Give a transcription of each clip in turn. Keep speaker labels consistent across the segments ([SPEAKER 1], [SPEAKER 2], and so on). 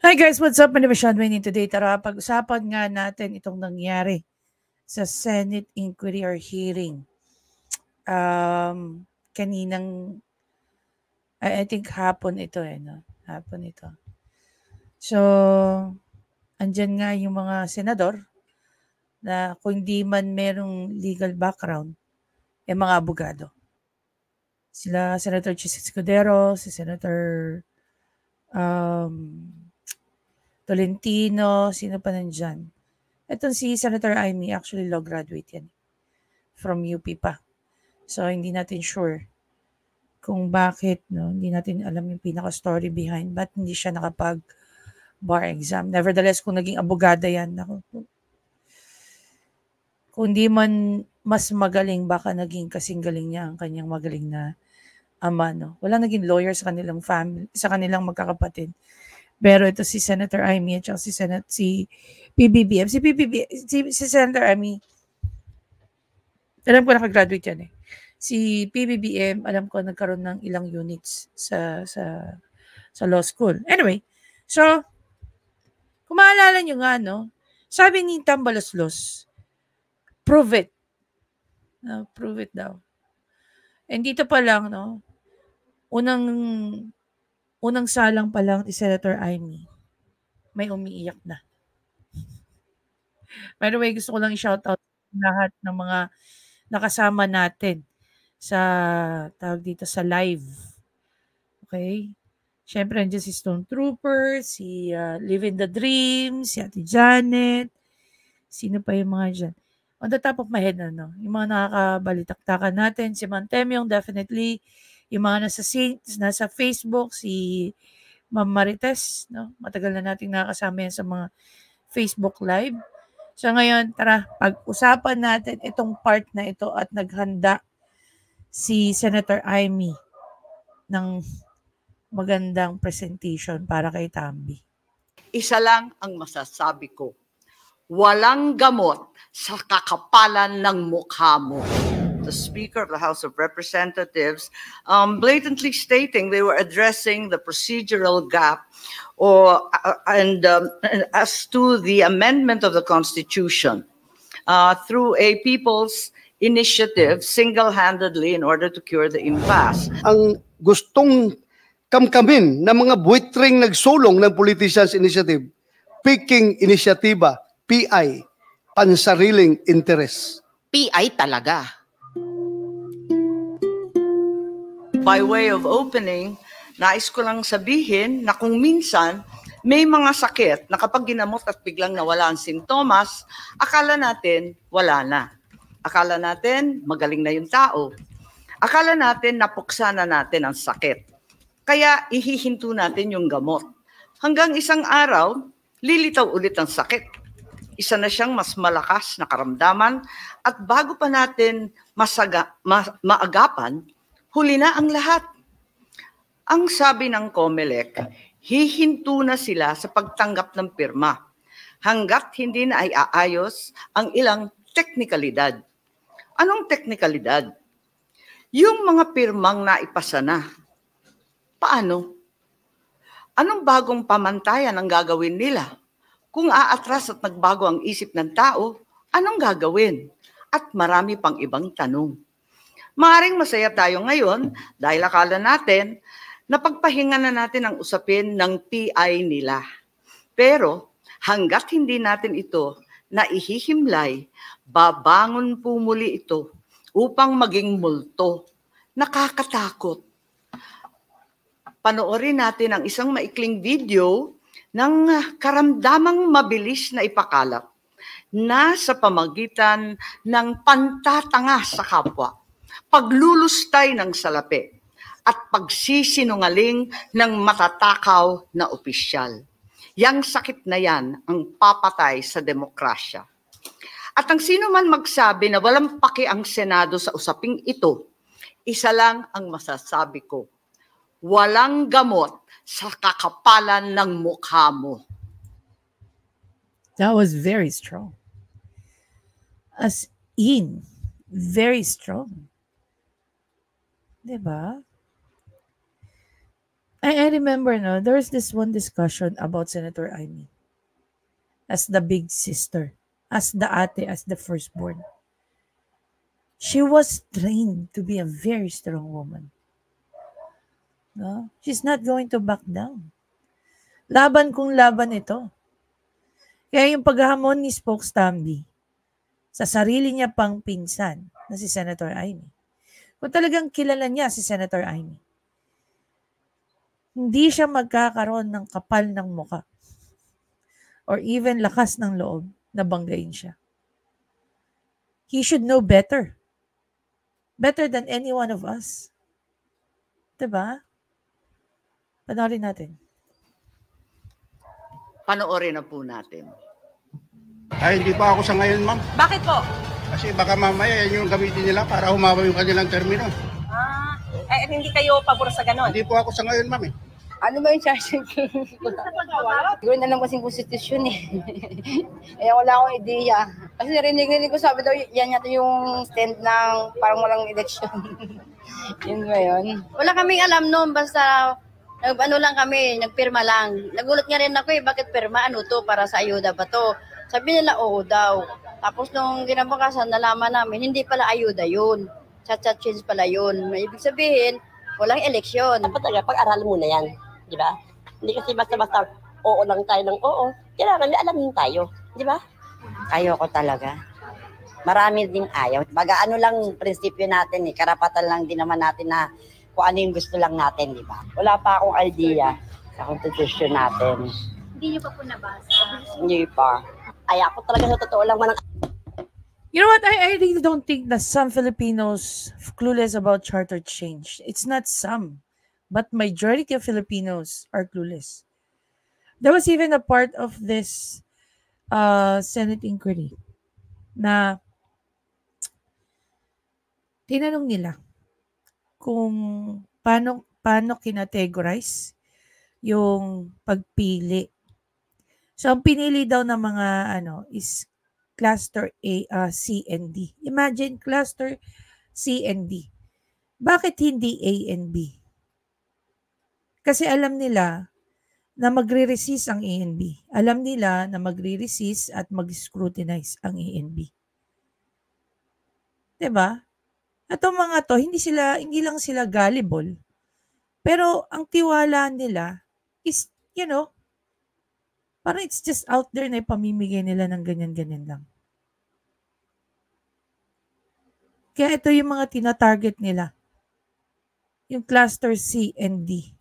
[SPEAKER 1] Hi guys, what's up? Ano ba siya today? Tara, pag-usapan nga natin itong nangyari sa Senate inquiry or hearing. Kaninang, I think hapon ito no? Hapon ito. So, andyan nga yung mga senador na kung di man merong legal background, mga abogado. Sila Senator Chis Escudero, si Senator Tolentino, sino pa nandyan? Itong si Senator Amy, actually law graduate yan. From UP pa. So, hindi natin sure kung bakit, no? Hindi natin alam yung pinaka-story behind ba't hindi siya nakapag-bar exam. Nevertheless, kung naging abogada yan, kung di man mas magaling, baka naging kasing galing niya ang kanyang magaling na ama, no? Wala naging lawyer sa kanilang family, sa kanilang magkakapatid. Pero ito si Senator Amy at si PBBM. Si Senator Amy, alam ko nakagraduate yan Si PBBM, alam ko nagkaroon ng ilang units sa law school. Anyway, so, kung maalala nyo nga, no, sabi ni Tambaloslos, prove it. No, prove it daw. And dito pa lang, no, unang salang pa lang ni Senator Amy, may umiiyak na. By the way, gusto ko lang i-shoutout lahat ng mga nakasama natin sa tawag dito sa live. Okay? Siyempre, nandiyan si Stone Trooper, si Living the Dream, si Ate Janet, sino pa yung mga dyan? On the top of my head, yung mga nakakabalitaktakan natin, si Mantemyong, definitely, yung mga nasa Facebook, si Ma'am Marites, no? Matagal na nating nakakasama yan sa mga Facebook Live. So ngayon, tara, pag-usapan natin itong part na ito at naghanda si Senator Amy ng magandang presentation para kay Tambi.
[SPEAKER 2] Isa lang ang masasabi ko, walang gamot sa kakapalan ng mukha mo. The Speaker of the House of Representatives blatantly stating they were addressing the procedural gap as to the amendment of the Constitution through a people's initiative single-handedly in order to cure the impasse.
[SPEAKER 3] Ang gustong kamkamin ng mga buitring nagsulong ng Politicians Initiative, Peking Inisyatiba, PI, pansariling interes.
[SPEAKER 4] PI talaga.
[SPEAKER 2] By way of opening, nais ko lang sabihin na kung minsan may mga sakit na kapag ginamot at biglang nawala ang sintomas, akala natin wala na. Akala natin magaling na yung tao. Akala natin napuksa na natin ang sakit. Kaya ihihinto natin yung gamot. Hanggang isang araw, lilitaw ulit ang sakit. Isa na siyang mas malakas na karamdaman at bago pa natin maagapan, huli na ang lahat. Ang sabi ng COMELEC, hihinto na sila sa pagtanggap ng pirma hanggat hindi na ay aayos ang ilang teknikalidad. Anong teknikalidad? Yung mga pirmang naipasa na. Paano? Anong bagong pamantayan ang gagawin nila? Kung aatras at nagbago ang isip ng tao, anong gagawin? At marami pang ibang tanong. Maaring masaya tayo ngayon dahil akala natin na pagpahinga na natin ang usapin ng PI nila. Pero hanggat hindi natin ito naihihimlay, babangon po muli ito upang maging multo. Nakakatakot. Panoorin natin ang isang maikling video ng karamdamang mabilis na ipakalat na sa pamagitan ng pantatanga sa kapwa, paglulustay ng salapi, at pagsisinungaling ng matatakaw na opisyal. Yang sakit na yan ang papatay sa demokrasya. At ang sino man magsabi na walang paki ang Senado sa usaping ito, isa lang ang masasabi ko, walang gamot sa kakapalan ng mukha mo.
[SPEAKER 1] That was very strong. As in, very strong. Diba? I remember, no, there was this one discussion about Senator Amy as the big sister, as the ate, as the firstborn. She was trained to be a very strong woman. No? She's not going to back down. Laban kung laban ito. Kaya yung paghahamon ni Spokestamby sa sarili niya pang pinsan na si Senator Amy, kung talagang kilala niya si Senator Amy, hindi siya magkakaroon ng kapal ng muka or even lakas ng loob na banggain siya. He should know better. Better than any one of us. Diba? Panoorin natin.
[SPEAKER 2] Panoorin na po natin.
[SPEAKER 4] Ay, hindi pa ako sa ngayon, ma'am.
[SPEAKER 5] Bakit po?
[SPEAKER 4] Kasi baka mamaya yan yung gamitin nila para humaba yung kanilang termino.
[SPEAKER 5] Hindi kayo pabor sa ganon?
[SPEAKER 4] Hindi po ako sa ngayon, ma'am.
[SPEAKER 6] Ano ba yung charging? Siguro na lang kasing konstitusyon eh. Kaya wala akong ideya. Kasi narinig ko sabi daw, yan yata yung stand ng parang walang election. Yun ba yun?
[SPEAKER 7] Wala kaming alam noon, basta ano lang kami, nagpirma lang. Nagulat nga rin ako bakit pirma? Ano to? Para sa ayuda ba to? Sabi nila, oo daw. Tapos nung ginabakasan, nalaman namin, hindi pala ayuda yun. Chat-chat change pala yun. May ibig sabihin, walang eleksyon.
[SPEAKER 5] Dapat talaga, pag-aralan mo na yan. Di ba? Hindi kasi basta-basta oo lang tayo ng oo. Kailangan alamin tayo. Di ba?
[SPEAKER 8] Ayoko talaga. Marami din ayaw. Baga ano lang prinsipyo natin eh. Karapatan lang din naman natin na kung ano yung gusto lang natin, di ba? Wala pa akong idea sa constitution natin.
[SPEAKER 7] Hindi niyo pa po nabasa?
[SPEAKER 8] Hindi pa.
[SPEAKER 5] Ay, ako talaga sa totoo lang man.
[SPEAKER 1] You know what? I really don't think that some Filipinos clueless about charter change. It's not some, but majority of Filipinos are clueless. There was even a part of this Senate inquiry na tinanong nila kung paano kinategorize yung pagpili. So, ang pinili daw ng mga is cluster A, C, and D. Imagine cluster C and D. Bakit hindi A and B? Kasi alam nila na magre-resist ang A and B. Alam nila na magre-resist at mag-scrutinize ang A and B. Diba? At ang mga to, hindi lang sila gullible. Pero ang tiwala nila is, parang it's just out there na ipamimigay nila ng ganyan-ganyan lang. Kaya ito yung mga tina-target nila. Yung cluster C and D.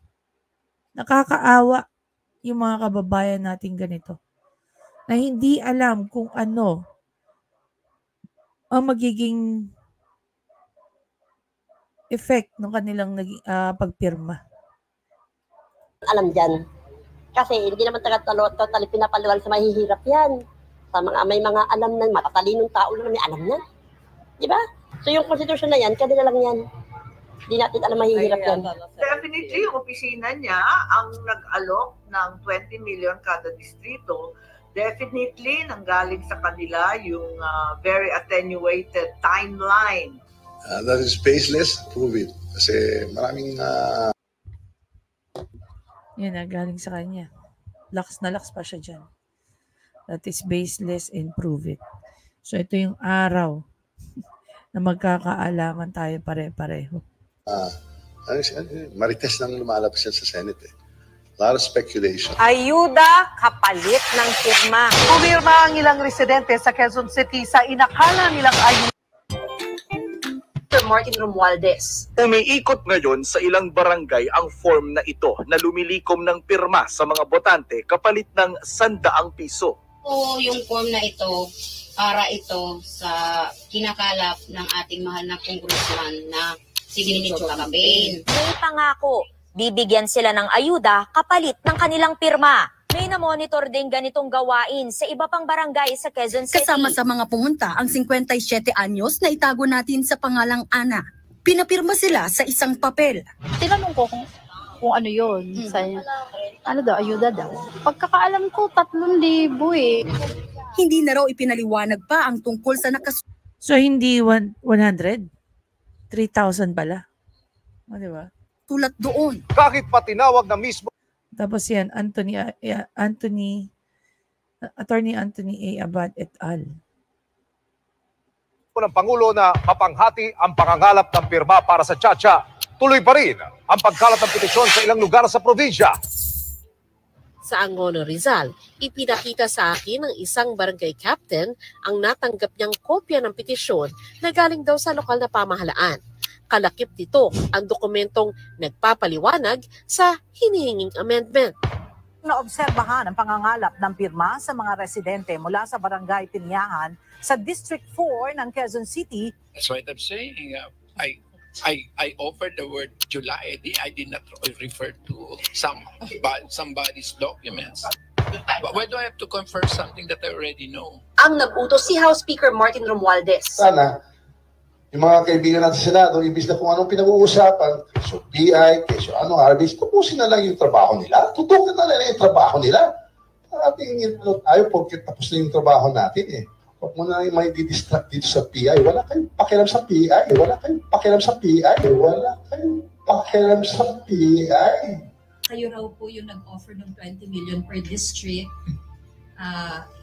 [SPEAKER 1] Nakakaawa yung mga kababayan natin ganito. Na hindi alam kung ano ang magiging effect ng kanilang pagpirma.
[SPEAKER 5] Alam dyan. Kasi hindi naman totally pinapaluwal sa mahihirap yan. Sa may mga alam na, matatalinong tao na may alam na. Di ba? So yung constitution na yan, kanila lang yan. Hindi natin alam mahihirap yan.
[SPEAKER 2] Definitely, yung opisina niya ang nag-alok ng 20 million kada distrito. Definitely, nanggaling sa kanila yung very attenuated timeline.
[SPEAKER 9] That is baseless, prove it. Kasi maraming...
[SPEAKER 1] Yan na, galing sa kanya. Laks na laks pa siya dyan. That is baseless and prove it. So, ito yung araw na magkakaalaman tayo pare-pareho.
[SPEAKER 9] Marites nang lumalabas yan sa Senate eh. A lot of speculation.
[SPEAKER 5] Ayuda kapalit ng pirma.
[SPEAKER 10] Pumirma ang ilang residente sa Quezon City sa inakala nilang ayuda.
[SPEAKER 5] Martin Romualdez.
[SPEAKER 11] Umiikot ngayon sa ilang barangay ang form na ito na lumilikom ng pirma sa mga botante kapalit ng 100 piso.
[SPEAKER 7] O yung form na ito, para ito sa kinakalap ng ating mahal na congressman na signature campaign.
[SPEAKER 12] May pangako, bibigyan sila ng ayuda kapalit ng kanilang pirma. May na-monitor din ganitong gawain sa iba pang barangay sa Quezon City.
[SPEAKER 13] Kasama sa mga pumunta ang 57 anyos na itago natin sa pangalang Ana. Pinapirma sila sa isang papel.
[SPEAKER 14] Tinanong ko kung ano yun. Ano daw, ayuda daw. Pagkakaalam ko, 3,000 eh.
[SPEAKER 13] Hindi na raw ipinaliwanag pa ang tungkol sa
[SPEAKER 1] So, hindi 100? 3,000 pala. O, diba?
[SPEAKER 13] nakasulat doon.
[SPEAKER 15] Kahit pa tinawag na mismo
[SPEAKER 1] Tapos yan, Attorney Anthony A. Abad et al.
[SPEAKER 15] ng Pangulo na mapanghati ang pangangalap ng pirma para sa Chacha, tuloy pa rin ang pagkalat ng petisyon sa ilang lugar sa probinsya.
[SPEAKER 16] Sa Angono, Rizal, ipinakita sa akin ng isang barangay captain ang natanggap niyang kopya ng petisyon na galing daw sa lokal na pamahalaan. Kalakip nito ang dokumentong nagpapaliwanag sa hinihinging amendment.
[SPEAKER 10] Naobserbahan ang pangangalap ng pirma sa mga residente mula sa Barangay Tinyahan sa District 4 ng Quezon City.
[SPEAKER 17] That's what I'm saying. I offered the word July. I did not refer to somebody's documents. But why do I have to confirm something that I already know?
[SPEAKER 18] Ang nag-utos si House Speaker Martin Romualdez.
[SPEAKER 19] Sana, yung mga kaibigan natin sa Senado, ibig na kung anong pinag-uusapan, so PI, keso RBs, tapusin na lang yung trabaho nila. Tutukan na lang yung trabaho nila. Ayaw porket tapos na yung trabaho natin eh. Huwag mo na yung may didistract dito sa PI. Wala kayong pakialam sa PI. Wala kayong pakialam sa PI. Wala kayong pakialam sa PI.
[SPEAKER 20] Kayo raw po yung nag-offer ng 20 million per district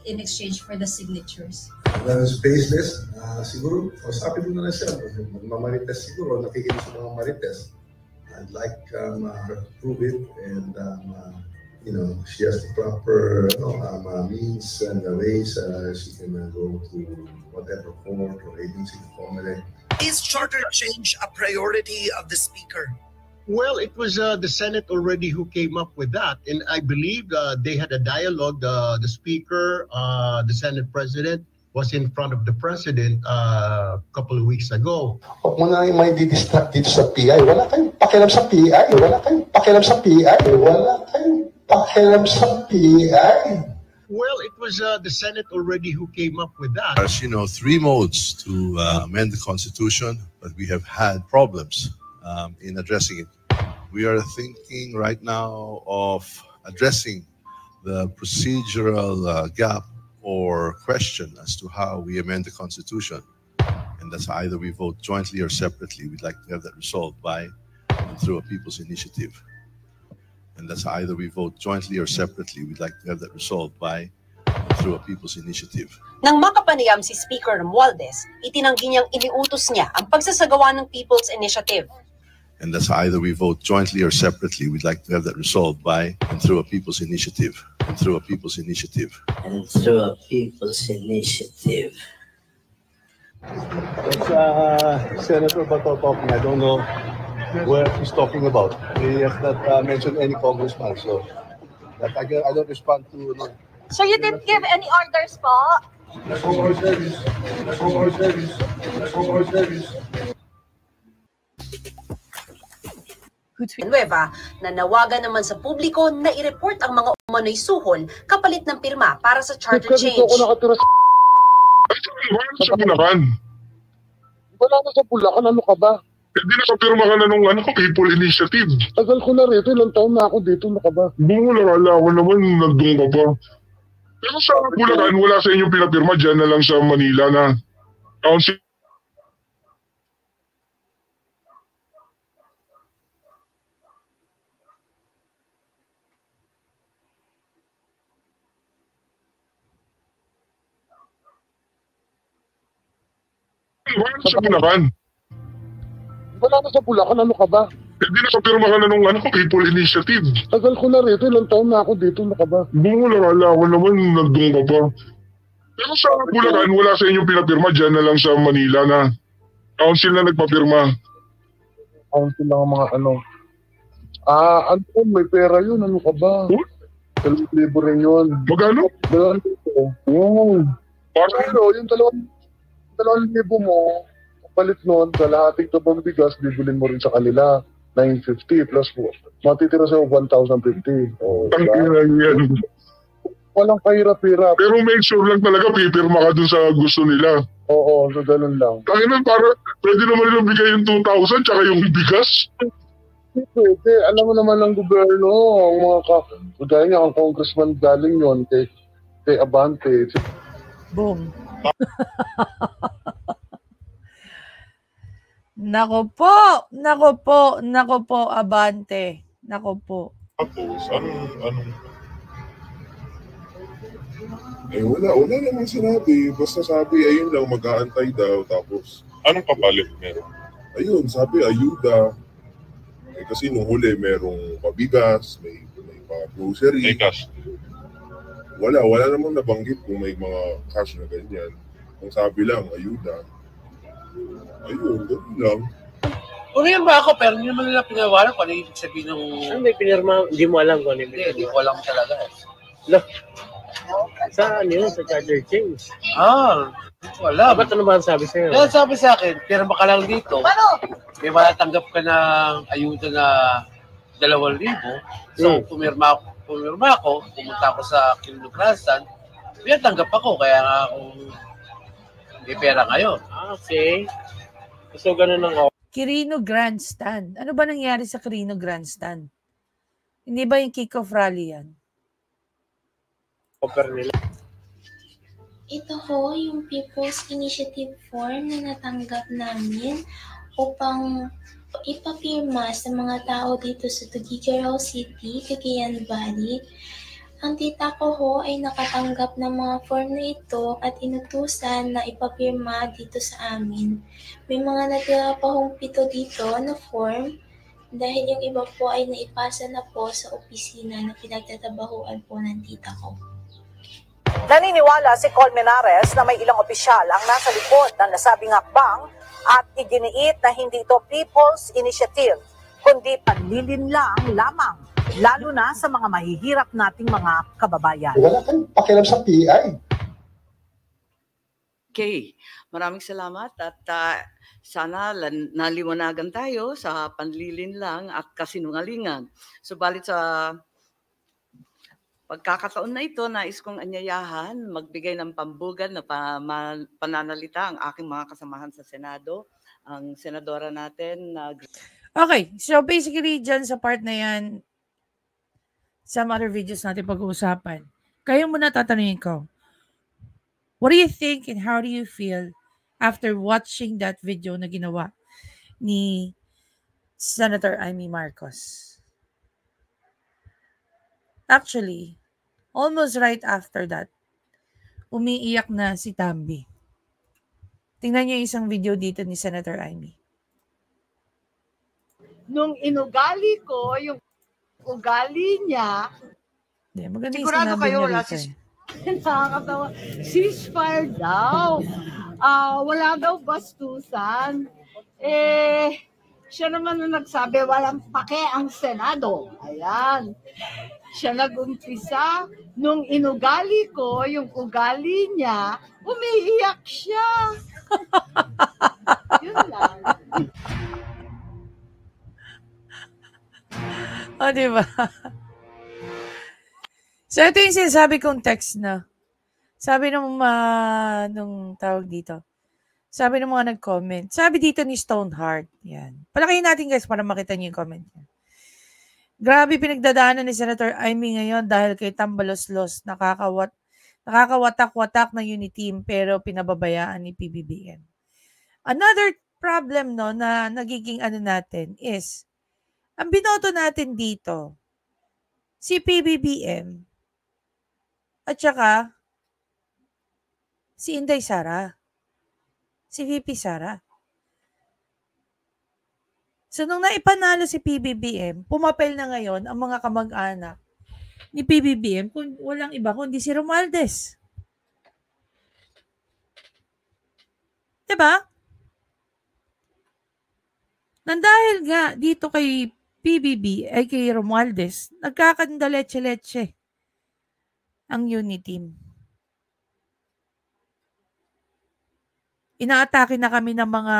[SPEAKER 20] in exchange for the signatures.
[SPEAKER 9] That's baseless. Siguro, sabi mo na lang siya. Magmamarites siguro. Nakikinig sa mga marites. I'd like her to prove it and she has the proper means and ways she can go to whatever court or agency to formulate.
[SPEAKER 21] Is charter change a priority of the Speaker?
[SPEAKER 22] Well, it was the Senate already who came up with that, and I believe they had a dialogue. The Speaker, the Senate President, was in front of the President a couple of weeks ago.
[SPEAKER 19] Huwag mo na yung may didistract dito sa PI. Wala kayong pakialam sa PI. Wala kayong pakialam sa PI. Wala kayong pakialam sa PI.
[SPEAKER 22] Well, it was the Senate already who came up with that.
[SPEAKER 9] As you know, 3 modes to amend the Constitution, but we have had problems in addressing it. We are thinking right now of addressing the procedural gap or question as to how we amend the Constitution. And that's either we vote jointly or separately. We'd like to have that resolved by and through a people's initiative. And that's either we vote jointly or separately. We'd like to have that resolved by and through a people's initiative.
[SPEAKER 18] Nang makapanayam si Speaker Romualdez, itinanggi niyang iniutos niya ang pagsasagawa ng People's Initiative.
[SPEAKER 9] And that's either we vote jointly or separately. We'd like to have that resolved by and through a people's initiative. And through a people's initiative.
[SPEAKER 23] And through a people's initiative.
[SPEAKER 3] It's Senator Bato talking. I don't know where he's talking about. He has not mentioned any congressman, so that I don't respond to. No.
[SPEAKER 24] So you didn't give any orders po?
[SPEAKER 18] Nueva, nanawagan naman sa publiko na i-report ang mga umano'y suhol kapalit ng pirma para sa charter change.
[SPEAKER 25] Sa Bulacan.
[SPEAKER 3] Wala na sa Bulacan, ano ka ba?
[SPEAKER 25] Hindi nakapirma ka na nung People Initiative.
[SPEAKER 3] Tagal ko na rito, ilang taon na ako dito, ano ka ba?
[SPEAKER 25] Bumulakala ako naman, nagdoon ka pa. Pero sa Bulacan, wala sa inyong pinapirma, dyan na lang sa Manila na council. Sa Bulacan.
[SPEAKER 3] Wala na sa Bulacan, ano ka ba?
[SPEAKER 25] Hindi nakapirma ka na nung People Initiative.
[SPEAKER 3] Tagal ko na rito, ilang taon na ako dito, ano ka ba?
[SPEAKER 25] Bumulakala ako naman, nagdoon ka pa. Pero sa Bulacan, wala sa inyong pinapirma, dyan na lang sa Manila na council na nagpapirma.
[SPEAKER 3] Council lang ang mga may pera yun, ano ka ba? 2,000 rin yun.
[SPEAKER 25] Magano?
[SPEAKER 3] 2,000. Oo. Pero yung 2,000 mo, palit nun, sa lahating tabang bigas, bibilin mo rin sa kanila, 950 plus mo. Matitira sa'yo 1,050.
[SPEAKER 25] Yan.
[SPEAKER 3] Walang kahirap-hirap.
[SPEAKER 25] Pero make sure lang talaga, pipirma ka dun sa gusto nila.
[SPEAKER 3] Oo, so ganun lang.
[SPEAKER 25] Tanginan, pwede naman nilang bigay yung 2,000 tsaka yung bigas.
[SPEAKER 3] Pwede. Alam mo naman ng gobyerno, ang mga kagaya niya, ang congressman galing yon kay Abante.
[SPEAKER 1] Boom. Nako po, abante. Nako po.
[SPEAKER 25] Tapos, anong... wala namang sinabi. Basta sabi, ayun lang, mag-aantay daw. Tapos, anong kapalit meron? Ayun, sabi, ayuda. Kasi nung huli, merong pabigas, may grocery. May cash. Wala namang nabanggit kung may mga cash na ganyan. Ang sabi lang, ayuda. Ayun, ganun lang.
[SPEAKER 2] Umiyan ba ako, pero hindi naman nila pinawalan kung ano yung ibig sabihin ng...
[SPEAKER 4] Ano may pinirma? Hindi mo alam kung ano yung
[SPEAKER 2] Hindi ko alam talaga.
[SPEAKER 4] No. Saan yun? Sa charger change?
[SPEAKER 2] Hindi ko alam.
[SPEAKER 4] Ba't ano ba ang sabi sa'yo?
[SPEAKER 2] Yan sabi sa akin, pirma ka lang dito. May matatanggap ka ng ayuda na 2,000. So, pumirma ako, pumunta ako sa Kinunukrasan, may tanggap ako, kaya nga ako may pera ngayon.
[SPEAKER 4] Okay. So, ganun ang
[SPEAKER 1] Quirino Grandstand. Ano ba nangyari sa Quirino Grandstand? Hindi ba yung kick-off rally yan?
[SPEAKER 4] Offer nila.
[SPEAKER 5] Ito ho, yung People's Initiative form na natanggap namin upang ipapirma sa mga tao dito sa Tuguegarao City, Cagayan Valley. Ang tita ko ho ay nakatanggap ng mga form na ito at inutusan na ipapirma dito sa amin. May mga natira pa hong 7 dito na form dahil yung iba po ay naipasa na po sa opisina na pinagtatabahuan po ng tita ko.
[SPEAKER 10] Naniniwala si Colmenares na may ilang opisyal ang nasa likod ng nasabing hakbang at iginiit na hindi ito People's Initiative, kundi panlilinlang lamang, lalo na sa mga mahihirap nating mga kababayan.
[SPEAKER 19] Wala kang pakialam sa PI.
[SPEAKER 6] Okay, maraming salamat at sana naliwanagan tayo sa panlilinlang at kasinungalingan. Subalit sa pagkakataon na ito, nais kong anyayahan, magbigay ng pambugan na pananalita ang aking mga kasamahan sa Senado, ang senadora natin.
[SPEAKER 1] Okay, so basically dyan sa part na yan, some other videos natin pag-uusapan. Kayo muna tatanungin ko, what do you think and how do you feel after watching that video na ginawa ni Senator Amy Marcos? Actually, almost right after that, umiiyak na si Tambi. Tingnan niyo isang video dito ni Senator Amy.
[SPEAKER 8] Nung inugali ko, yung ugali niya, sigurado kayo wala nakakatawa. Ceasefire daw. Wala daw bastusan. Siya naman na nagsabi, walang pake ang Senado. Ayan. Siya nag-umpisa, nung inugali ko, yung ugali niya, umiiyak siya. Yun lang.
[SPEAKER 1] O, diba? So, ito yung sinasabi kong text na. Sabi nung tawag dito. Sabi ng mga nag-comment. Sabi dito ni Stoneheart. Yan. Palakihin natin guys para makita niyo yung comment niya. Grabe pinagdadaanan ni Senator Amy ngayon dahil kay Tambaloslos. Nakakawatak-watak na Uniteam pero pinababayaan ni PBBM. Another problem no na nagiging natin is ang binoto natin dito si PBBM at saka si Inday Sara. Si VP Sara. So, nung naipanalo si PBBM, pumapel na ngayon ang mga kamag-anak ni PBBM kung walang iba kundi si Romualdez. Diba? Nandahil nga dito kay PBB ay kay Romualdez, nagkakandaletse-letse ang Uniteam. Inaatake na kami ng mga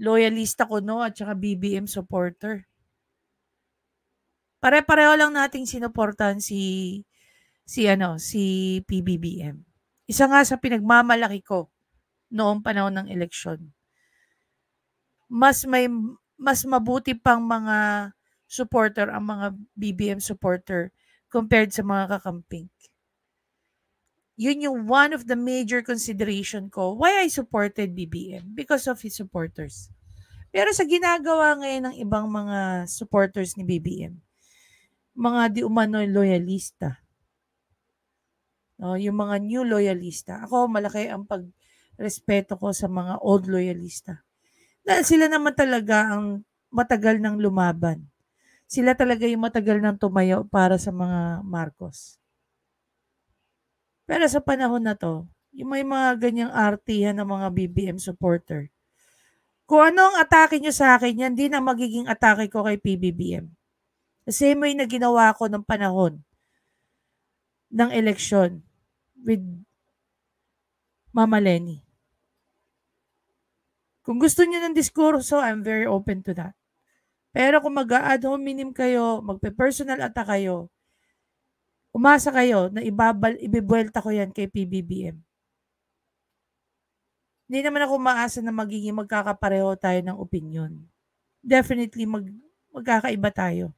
[SPEAKER 1] loyalista ko at saka BBM supporter. Pare-pareho lang nating sinuportahan si PBBM. Isa nga sa pinagmamalaki ko noong panahon ng eleksyon. Mas mabuti pang mga supporter ang mga BBM supporter compared sa mga kakamping. Yun yung one of the major consideration ko why I supported BBM, because of his supporters. Pero sa ginagawa ngayon ng ibang mga supporters ni BBM, mga di umano'y loyalista, no, yung mga new loyalista, ako malaki ang pagrespeto ko sa mga old loyalista. Dahil sila naman talaga ang matagal nang lumaban. Sila talaga yung matagal nang tumayo para sa mga Marcos. Pero sa panahon na to, yung may mga ganyang artihan ng mga BBM supporter, kung ano ang atake nyo sa akin, yan din ang magiging atake ko kay PBBM. The same way na ginawa ko ng panahon ng eleksyon with Mama Lenny. Kung gusto niyo ng diskurso, I'm very open to that. Pero kung mag-a-ad hominem kayo, magpe-personal attack kayo, umasa kayo na ibibuelta ko yan kay PBBM. Hindi naman ako maasa na magiging magkakapareho tayo ng opinion. Definitely magkakaiba tayo.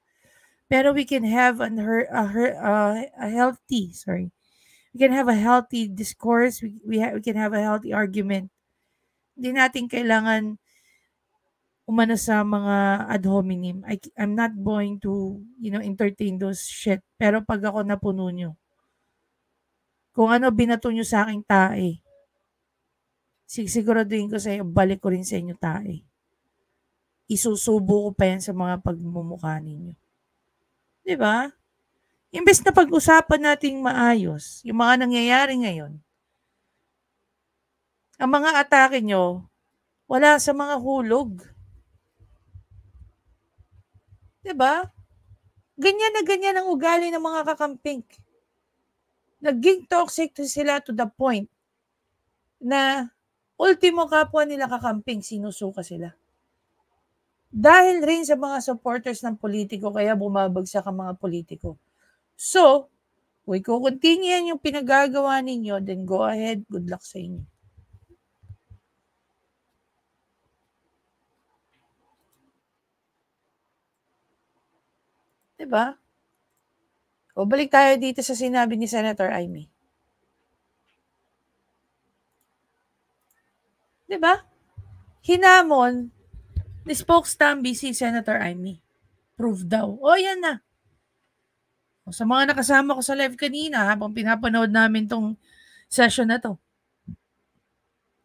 [SPEAKER 1] Pero we can have a healthy, we can have a healthy discourse. We can have a healthy argument. Hindi natin kailangan umano sa mga ad hominem. I'm not going to, entertain those shit. Pero pag ako napuno nyo, kung ano binato nyo sa aking tae, siguraduhin ko sa inyo, balik ko rin sa inyo tae. Isusubo ko pa yan sa mga pagmumukha ninyo. Diba? Imbes na pag-usapan nating maayos, yung mga nangyayari ngayon, ang mga atake nyo, wala sa mga hulog. Diba? Ganyan na ganyan ang ugali ng mga kakamping. Naging toxic to sila to the point na ultimo kapwa nila kakamping, sinusuka sila. Dahil rin sa mga supporters ng politiko, kaya bumabagsak ang mga politiko. So, kung i-continue yan yung pinagagawa ninyo, then go ahead, good luck sa inyo. Diba? O balik tayo dito sa sinabi ni Senator Amy. Diba? Hinamon ni Spokestamby si Senator Amy. Prove daw. O yan na. O, sa mga nakasama ko sa live kanina habang pinapanood namin tong session na to.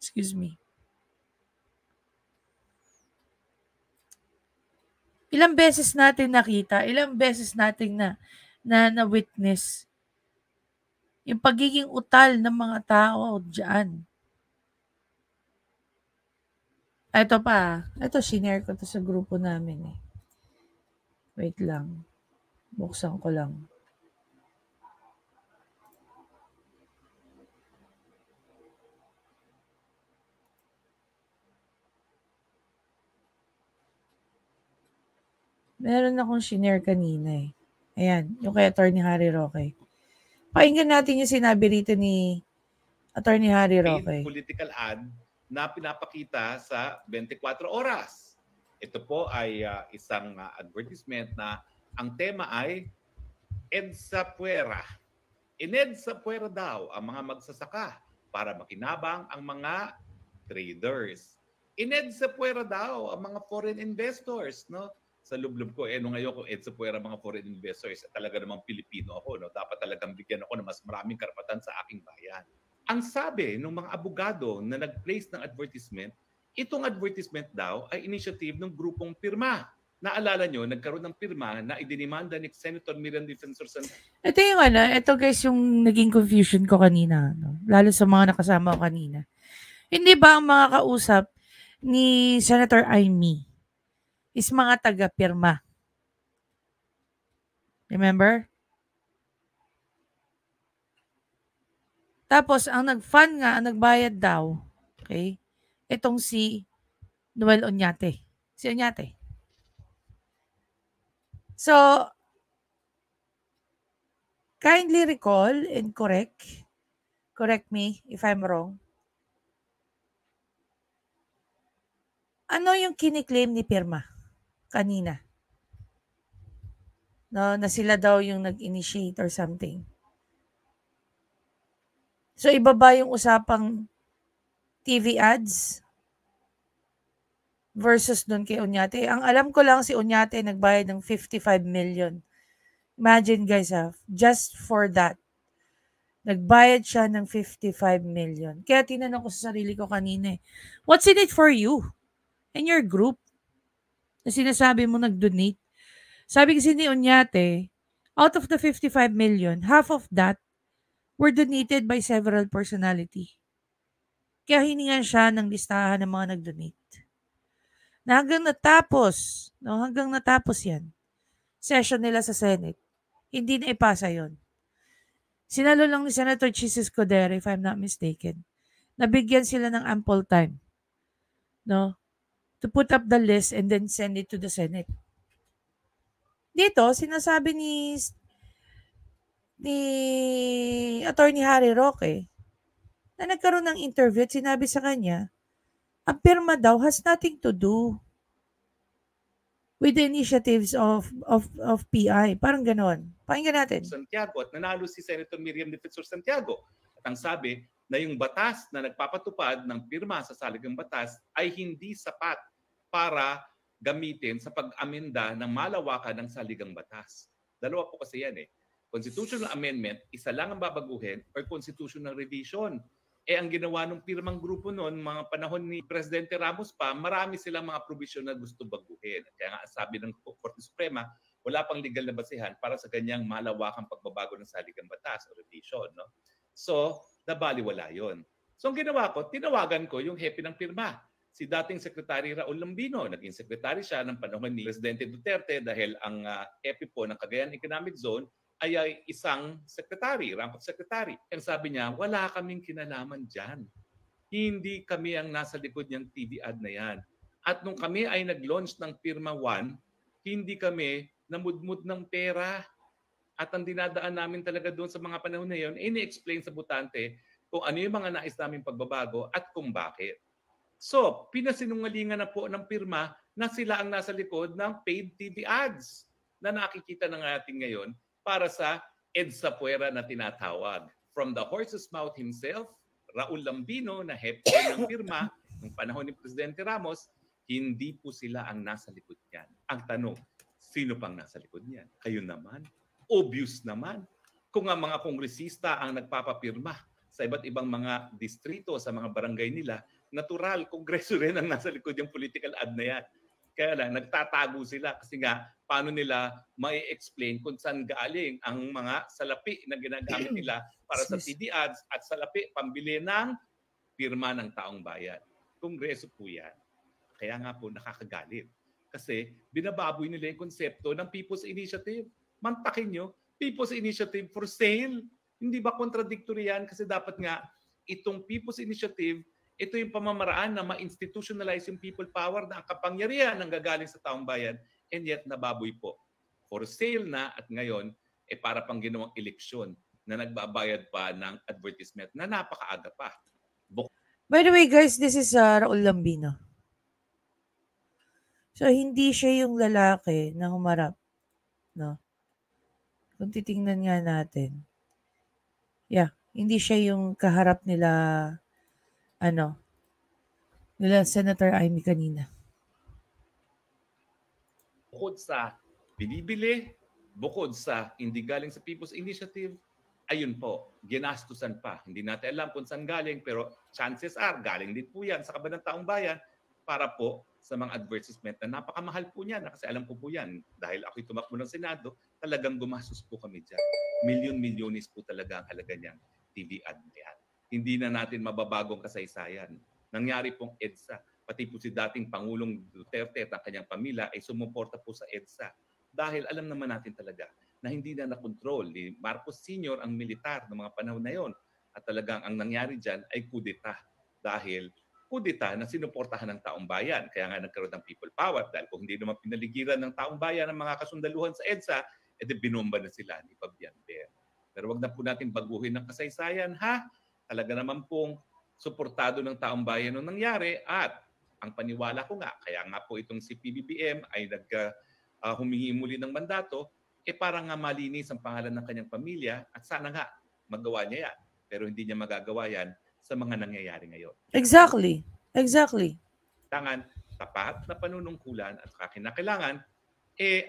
[SPEAKER 1] Excuse me. Ilang beses natin nakita, ilang beses natin na witness yung pagiging utal ng mga tao dyan. Ito pa. Ito, shinare ko to sa grupo namin eh. Wait lang. Buksan ko lang. Meron akong shinare kanina eh. Ayan, yung kay Atty. Harry Roque. Pakinggan natin yung sinabi rito ni Atty. Harry Roque.
[SPEAKER 7] Political ad na pinapakita sa 24 oras. Ito po ay isang advertisement na ang tema ay EDSA Puera. In-EDSA Puera daw ang mga magsasaka para makinabang ang mga traders. In-EDSA Puera daw ang mga foreign investors, no? Sa lublob ko, ngayon kung EDSA Puera mga foreign investors, talaga namang Pilipino ako, no? Dapat talagang bigyan ako ng mas maraming karapatan sa aking bayan. Ang sabi ng mga abogado na nag-place ng advertisement, itong advertisement daw ay initiative ng grupong Pirma. Naalala nyo, nagkaroon ng Pirma na idinimanda ni Senator Miriam Defensor San...
[SPEAKER 1] Ito yung ito guys yung naging confusion ko kanina. No? Lalo sa mga nakasama ko kanina. Hindi ba ang mga kausap ni Senator Amy is mga taga-Pirma? Remember? Tapos, ang nag-fund nga, ang nagbayad daw, okay, itong si Noel Oñate. Si Oñate. So, kindly recall and correct me if I'm wrong. Ano yung kiniklaim ni Pirma kanina? No, na sila daw yung nag-initiate or something. So, ibaba yung usapang TV ads versus doon kay Oñate. Ang alam ko lang si Oñate nagbayad ng 55 million. Imagine guys just for that. Nagbayad siya ng 55 million. Kaya tinanong ko sa sarili ko kanina what's in it for you and your group? Na sinasabi mo nag-donate. Sabi kasi ni Oñate, out of the 55 million, half of that were donated by several personality. Kaya hiningan siya ng listahan ng mga nag-donate. Na hanggang natapos yan, session nila sa Senate, hindi na ipasa yon. Sinalo lang ni Senator Chis Escudero, if I'm not mistaken. Nabigyan sila ng ample time, to put up the list and then send it to the Senate. Dito, sinasabi ni Attorney Harry Roque na nagkaroon ng interview at sinabi sa kanya, ang pirma daw has nothing to do with the initiatives of PI. Parang ganon. Pakinggan natin.
[SPEAKER 7] Santiago at nanalo si Senator Miriam Defensor Santiago. At ang sabi na yung batas na nagpapatupad ng pirma sa saligang batas ay hindi sapat para gamitin sa pag-amenda ng malawakan ng saligang batas. Dalawa po kasi yan Constitutional amendment, isa lang ang babaguhin or constitutional revision. Ang ginawa ng pirmang grupo noon, mga panahon ni Presidente Ramos pa, marami silang mga provision na gusto baguhin. Kaya nga sabi ng Korte Suprema, wala pang legal na basihan para sa ganyang malawakang pagbabago ng saligang batas o revision. So, nabaliwala yon. So, ang ginawa ko, tinawagan ko yung hepe ng pirma, si dating Secretary Raul Lambino. Naging secretary siya ng panahon ni Presidente Duterte dahil ang hepe po ng Cagayan Economic Zone ay isang secretary, rank of secretary. Ang sabi niya, wala kaming kinalaman dyan. Hindi kami ang nasa likod niyang TV ad na yan. At nung kami ay nag-launch ng Pirma 1, hindi kami namudmud ng pera. At ang dinadaan namin talaga doon sa mga panahon na yun, ini-explain sa butante kung ano yung mga nais namin pagbabago at kung bakit. So, pinasinungalingan na po ng pirma na sila ang nasa likod ng paid TV ads na nakikita na natin ngayon para sa EDSA Puera na tinatawag. From the horse's mouth himself, Raul Lambino na hepe ng pirma ng panahon ni Presidente Ramos, hindi po sila ang nasa likod niyan. Ang tanong, sino pang nasa likod niyan? Kayo naman. Obvious naman. Kung ang mga kongresista ang nagpapapirma sa iba't ibang mga distrito, sa mga barangay nila, natural, kongreso rin ang nasa likod yung political ad na yan. Kaya lang, nagtatago sila kasi nga, paano nila mai-explain kung saan galing ang mga salapi na ginagamit nila para sa TV ads at salapi pambili ng pirma ng taong bayan. Kongreso po yan. Kaya nga po nakakagalit. Kasi binababoy nila yung konsepto ng People's Initiative. Mantakin nyo, People's Initiative for sale. Hindi ba contradictory yan? Kasi dapat nga itong People's Initiative, ito yung pamamaraan na ma-institutionalize yung people power na ang kapangyarihan ng gagaling sa taong bayan, and yet nababoy po. For sale na at ngayon, para pang ginawang eleksyon na nagbabayad pa ng advertisement na napakaaga pa.
[SPEAKER 1] By the way guys, this is Raul Lambino. So hindi siya yung lalaki na humarap. No? Kung titingnan nga natin. Yeah, hindi siya yung kaharap nila nila Senator Amy kanina.
[SPEAKER 7] Bukod sa binibili, bukod sa hindi galing sa People's Initiative, ayun po, ginastusan pa. Hindi natin alam kung saan galing, pero chances are, galing din po yan sa kaban ng taong bayan para po sa mga advertisement na napakamahal po niyan. Kasi alam ko po yan, dahil ako'y tumakbo ng Senado, talagang gumastos po kami dyan. Milyon-milyonis po talaga ang halaga niyang TV ad niyan. Hindi na natin mababagong kasaysayan. Nangyari pong EDSA. Pati po si dating Pangulong Duterte at ang kanyang pamilya ay sumuporta po sa EDSA. Dahil alam naman natin talaga na hindi na nakontrol ni Marcos Sr. ang militar ng mga panahon na yon. At talagang ang nangyari dyan ay kudeta. Dahil kudeta na sinuportahan ng taong bayan. Kaya nga nagkaroon ng people power. Dahil kung hindi naman pinaligiran ng taong bayan ang mga kasundaluhan sa EDSA, edi binomba na sila ni Fabian-Ber. Pero wag na po natin baguhin ng kasaysayan, ha? Talaga naman pong suportado ng taong bayan nung nangyari at ang paniwala ko nga, kaya nga po itong si PBBM ay humingi muli ng mandato, para nga malinis ang pangalan ng kanyang pamilya at sana nga magawa niya yan. Pero hindi niya magagawa yan sa mga nangyayari ngayon.
[SPEAKER 1] Exactly. Exactly.
[SPEAKER 7] Tangan, tapat na panunungkulan at kinakailangan,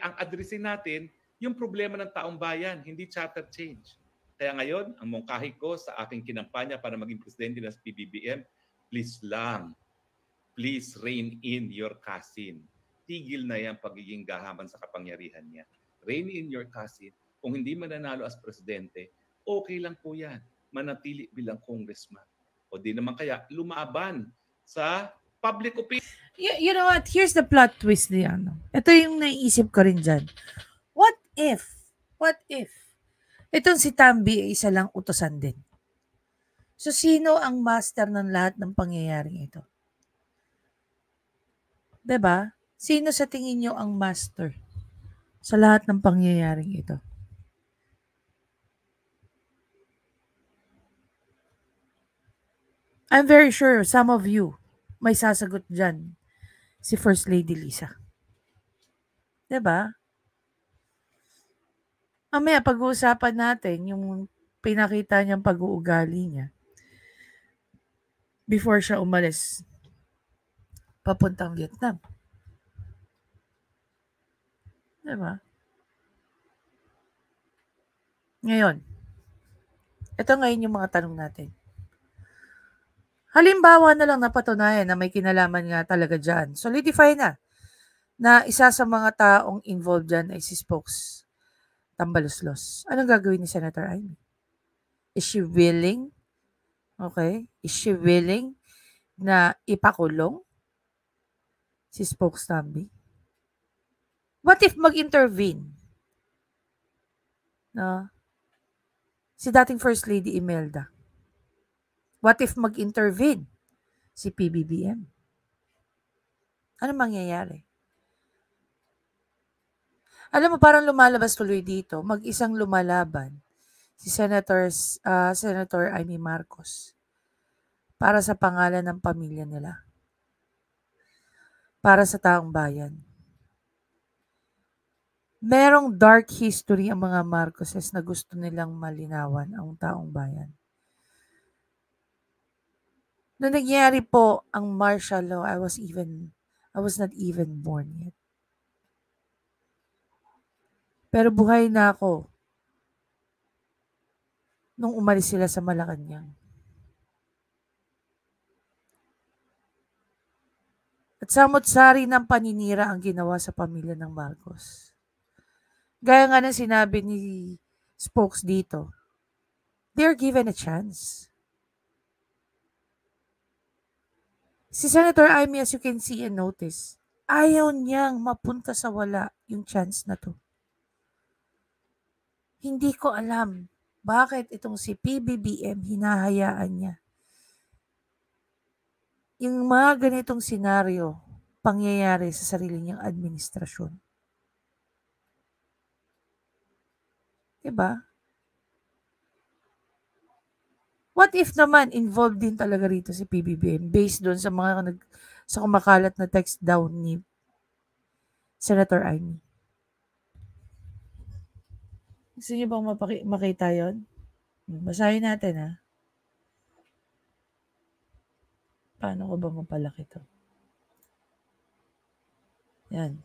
[SPEAKER 7] ang addressin natin yung problema ng taong bayan, hindi charter change. Kaya ngayon, ang mungkahi ko sa aking kinampanya para maging presidente ng PBBM, please lang, please rein in your cousin. Tigil na yan pagiging gahaman sa kapangyarihan niya. Rein in your cousin. Kung hindi mananalo as presidente, okay lang po yan. Manatili bilang congressman. O di naman kaya lumaban sa public opinion.
[SPEAKER 1] You know what? Here's the plot twist niyan. Ito yung naiisip ko rin dyan. What if itong si Tambi ay isa lang utosan din? So, sino ang master ng lahat ng pangyayaring ito? Diba? Sino sa tingin nyo ang master sa lahat ng pangyayaring ito? I'm very sure some of you may sasagot dyan si First Lady Lisa. Diba? Mamaya pag-uusapan natin yung pinakita niyang pag-uugali niya before siya umalis papuntang Vietnam. Diba? Ngayon, ito ngayon yung mga tanong natin. Halimbawa na lang napatunayan na may kinalaman nga talaga dyan. Solidify na isa sa mga taong involved dyan ay si Spokes Tambaluslos. Anong gagawin ni Senator Amy? Is she willing? Okay? Is she willing na ipakulong si Spokes Tambi? What if mag-intervene? No? Si dating First Lady Imelda. What if mag-intervene si PBBM? Ano mangyayari? Alam mo, parang lumalabas tuloy dito, mag-isang lumalaban si Senator Amy Marcos para sa pangalan ng pamilya nila. Para sa taong bayan. Merong dark history ang mga Marcoses na gusto nilang malinawan ang taong bayan. Nung nangyari po ang martial law, I was not even born yet. Pero buhay na ako nung umalis sila sa Malacanang. At samot-sari ng paninira ang ginawa sa pamilya ng Marcos. Gaya nga ng sinabi ni Spokes dito, they're given a chance. Si Senator Amy, as you can see and notice, ayaw niyang mapunta sa wala yung chance na to. Hindi ko alam bakit itong si PBBM hinahayaan niya. Yung mga ganitong senaryo, pangyayari sa sarili niyang administrasyon. Diba? What if naman involved din talaga rito si PBBM based doon sa mga sa kumakalat na text down ni Senator Amy? Gusto niyo bang makita yun? Basahin natin, ha? Paano ko ba mapalaki ito? Yan.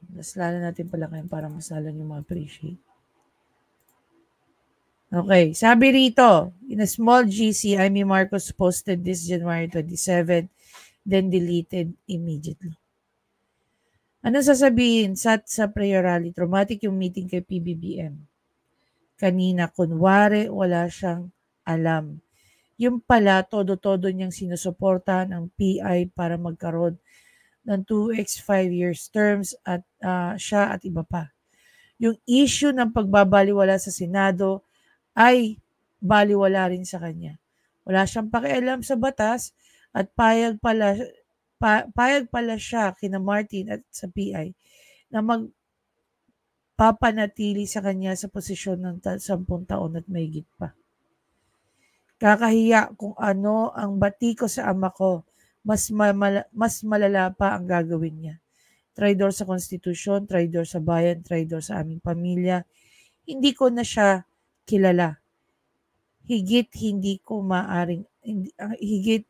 [SPEAKER 1] Mas lalo natin palakihin para mas lalo niyo ma-appreciate. Okay, sabi rito, in a small GC, Amy Marcos posted this January 27, then deleted immediately. Ano sasabihin sa prayer rally? Traumatic yung meeting kay PBBM. Kanina, kunwari, wala siyang alam. Yung pala, todo-todo niyang sinusuportahan ang PI para magkaroon ng 2x 5 years terms at siya at iba pa. Yung issue ng pagbabaliwala sa Senado ay baliwala rin sa kanya. Wala siyang pakialam sa batas at payag pala siya kina Martin at sa PI na magpapanatili sa kanya sa posisyon ng 10 taon at mahigit pa. Kakahiya kung ano ang batiko sa ama ko, mas malala pa ang gagawin niya. Traidor sa konstitusyon, traidor sa bayan, traidor sa aming pamilya. Hindi ko na siya kilala. Higit hindi ko maaring, higit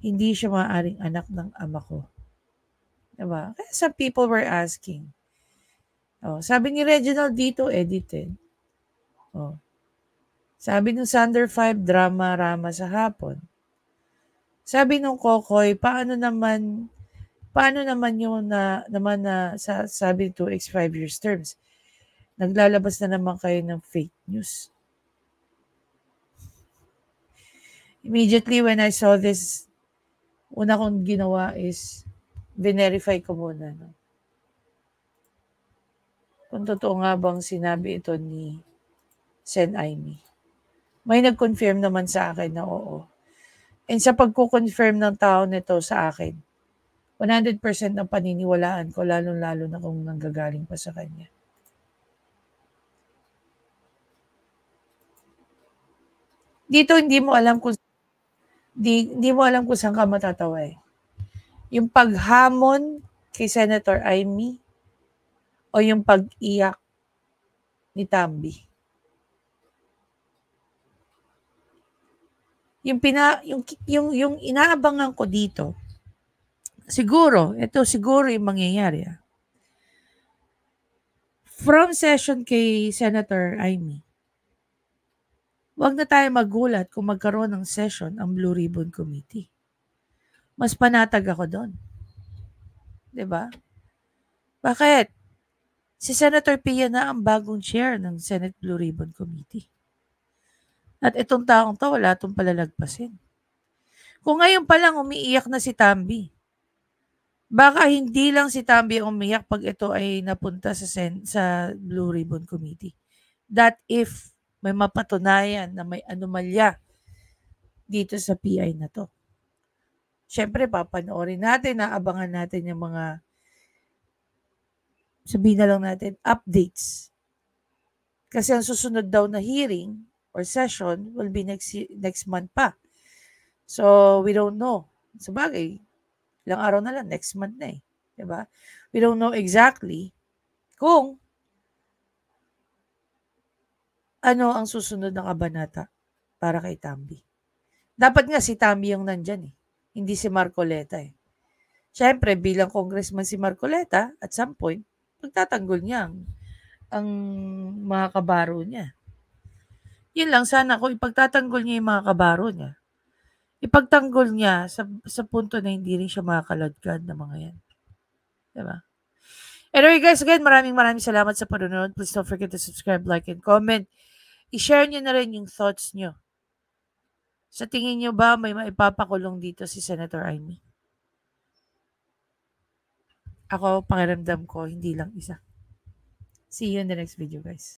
[SPEAKER 1] hindi siya maaring anak ng ama ko. Diba? Kaya some people were asking. Oh, sabi ni Reginald dito, edited. Oh. Sabi ng Thunder 5, drama-rama sa hapon. Sabi nung Kokoy, paano naman yung sabi 2x 5 years terms? Naglalabas na naman kayo ng fake news. Immediately when I saw this, una kong ginawa is verify ko muna. No? Kung totoo nga bang sinabi ito ni Sen Aimee. May nag-confirm naman sa akin na oo. And sa pagko-confirm ng tao nito sa akin, 100% ng paniniwalaan ko, lalo-lalo na kung nanggagaling pa sa kanya. Dito hindi mo alam kung saan ka matatawa eh. Yung paghamon kay Senator Aimee o yung pag-iyak ni Tambi. Yung inaabangan ko dito, siguro yung mangyayari. From session kay Senator Aimee, wag na tayo magulat kung magkaroon ng session ang Blue Ribbon Committee. Mas panatag ako doon. 'Di ba? Bakit? Si Senator Pia na ang bagong chair ng Senate Blue Ribbon Committee. At itong taong to, wala itong palalagpasin. Kung ngayon pa lang umiiyak na si Tambi, baka hindi lang si Tambi ang umiiyak pag ito ay napunta sa Blue Ribbon Committee. That if may mapatunayan na may anomalya dito sa PI na to. Siyempre, papanoorin natin, naabangan natin yung mga, sabihin na lang natin, updates. Kasi ang susunod daw na hearing or session will be next month pa. So, we don't know. Sabagay, ilang araw na lang, next month na eh. Diba? We don't know exactly kung ano ang susunod na kabanata para kay Tambi. Dapat nga si Tambi yung nandyan eh. Hindi si Marcoleta eh. Siyempre, bilang congressman si Marcoleta, at some point, pagtatanggol niya ang mga kabaro niya. Yun lang, sana kung ipagtatanggol niya yung mga kabaro niya, ipagtanggol niya sa punto na hindi rin siya makakaladkad ng mga yan. Diba? Anyway guys, again, maraming salamat sa panonood. Please don't forget to subscribe, like, and comment. I-share niyo na rin yung thoughts niyo. Sa tingin niyo ba may maipapakulong dito si Senator Aimee? Ako, pakiramdam ko, hindi lang isa. See you in the next video, guys.